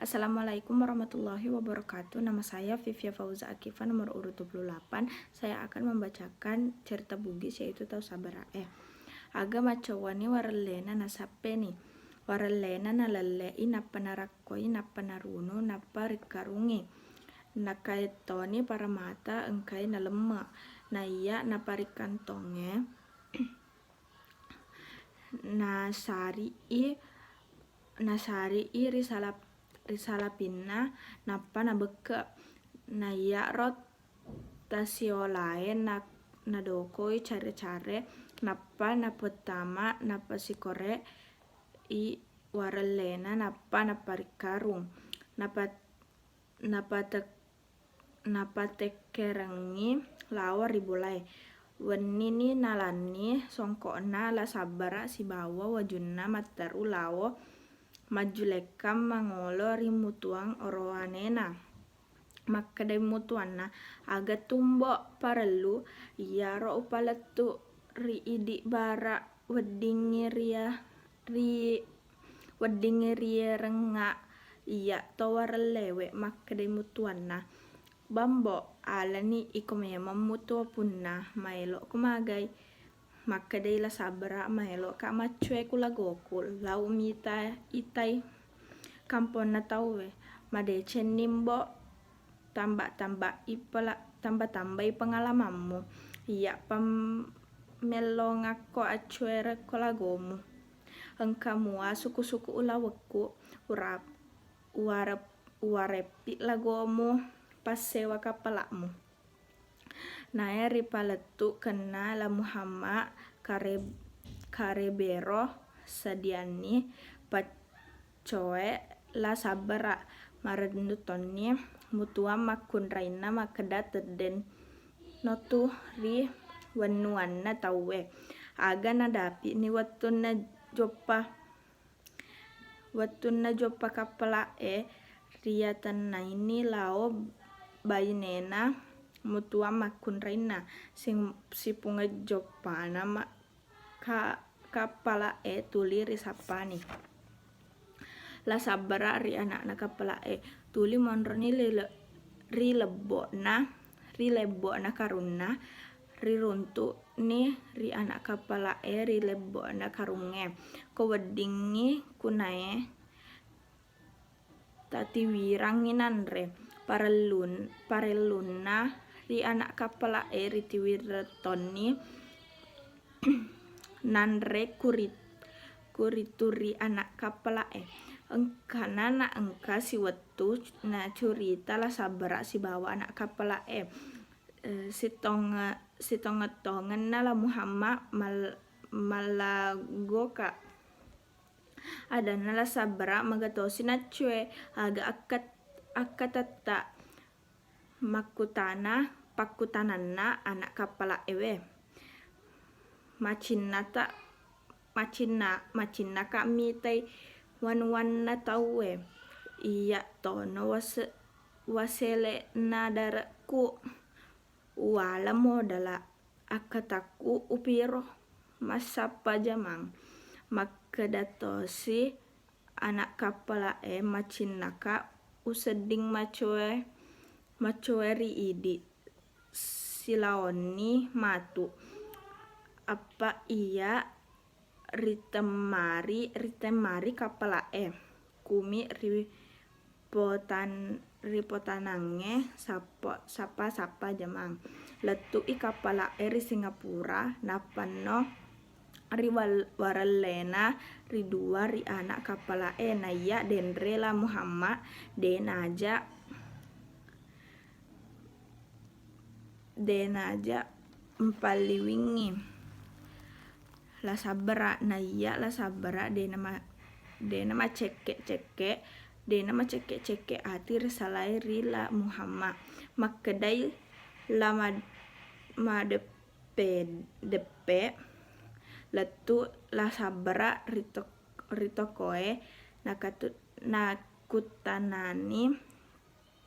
Assalamualaikum warahmatullahi wabarakatuh. Nama saya Vivia Fauza Akifa, nomor urut 28. Saya akan membacakan cerita Bugis yaitu Tau Sabarae. Aga macawani waralena nasapeni. Waralena nalalei napa narakoi napa narunu napa rikarungi. Nakaetoni para mata engkai nalema. Naya napa rikantonge. Nasari risalapinna nappa nabeke naya rot tasiolae nadokoi care-care nappa napetama nappa sikore i waralena nappa naparikarung nappa tekerengi lawa ribulai wenini nalani songkokna la sabara sibawa wajunna mataru lawo majulekam mangolo rimutuang oroanena makkadai mutuanna aga tumbo parelu yaro upaletu ri idi bara weddingi ria renga iya towarelewe makkadai mutuanna bambo alani ikomema mutua punna maelo kumagai makkadai la sabra maelo ka macue kula gokul lau mita itai kamponna tauwe madecen nimbo tambah i pengalamanmu iya melongakko acuere kolagomu engkamua suku-suku ulaweku uwarepi lagomu pas sewa kapalakmu naeri paletu kena la Muhammad karebero sadiani paccoe la sabara marendutonni mutua makun raina makedat den notu ri wenuanna tauwe aga nadapi ni wattunna joppa kapalae ria tannaini lao bainena mutua makun raina sipunga joppana kapalae tuli risapani la sabara ri anak kapalae tuli monroni ri lebokna karunna ri runtu ni ri anak kapalae ri lebokna karunge ko weddingi kunae tatiwirangi nanre parellunna ri anak kapalae ri tiwiretonni nanre kurituri anak kapalae engkana na engka siwettu na curita la sabara sibawa anak kapalae sitongetongen na la Muhammad malagoka adana la sabara magatosi nacue aga akkatatta pakkutananna anak kapalae we macinna ka mitai wan-wanna tauwe iya tono wasele na dareku wala modala akataku upiro masappa jamang makkedatosi anak kapalae macinnaka usedding macoe ri idi silaonni matu apa iya ritemari kapalae kumi ripotanange sapa jamang letu i kapalae ri Singapura napanno ri waralena ri dua ri anak kapalae naya denre la Muhammad denaja empaliwingi la sabara naya la sabara dena maceke ati risalai ri la Muhammad makkedai la depe letu la sabara ritokoe nakutanani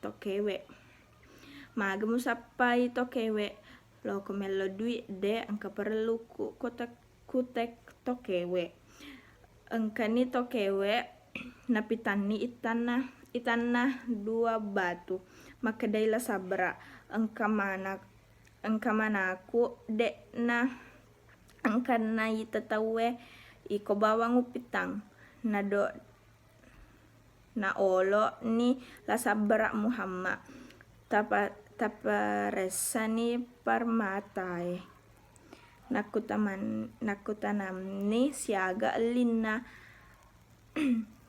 tokewe magemu sappai tokewe loko melo dui de engka perlu kutek tokewe engkani tokewe napitani itana itanah 2 batu, maka dailah sabra engka manaku dek na engkana itatawe iko bawang upitang na olo ni la sabra Muhammad taparessa ni parmatae nakutanam ni siaga linna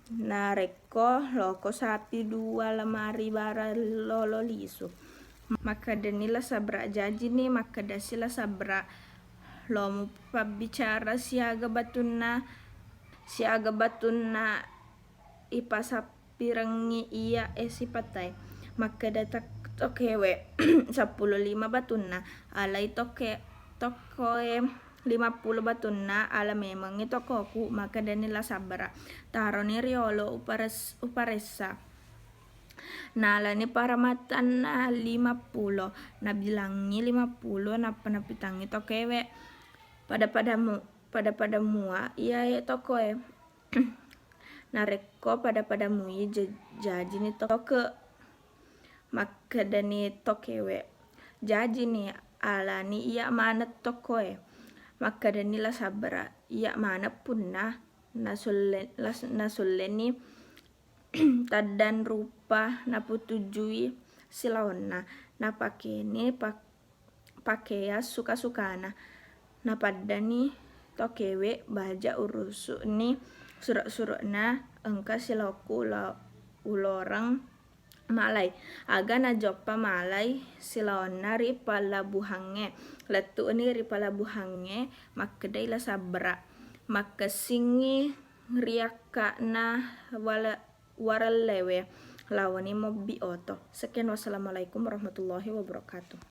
narekko loko sapi 2 lemari bara lolo lisu, maka danila sabra jaji ni maka dasila sabra lomu pabbicara siaga batunna ipasapirangi iya sipatai, maka datak tokewe 15 batunna alai tokoe 50 batunna ala memang itu tokoku, maka danila sabra taroni riolo uparessa nala ni paramatan na 50 nabilangi 50 napitangi tokewe pada mua iya tokoe narekko pada mui jaji ni toke, maka dani tokewe jaji ni ala ni iya mana tokoe, maka danila sabra iya mana punna nasulle ni tadan rupa naputujui silaonna napakeni pakea suka-sukana napaddani tokewe baja urusu ni surak-surakna engka silaku ulorang malai aga najoppa malai silaonna ri palabuhange lettu ni ri palabuhange maka daila sabra maka singi riakka na waralewe lawani mobbi oto. Sekian, wassalamualaikum warahmatullahi wabarakatuh.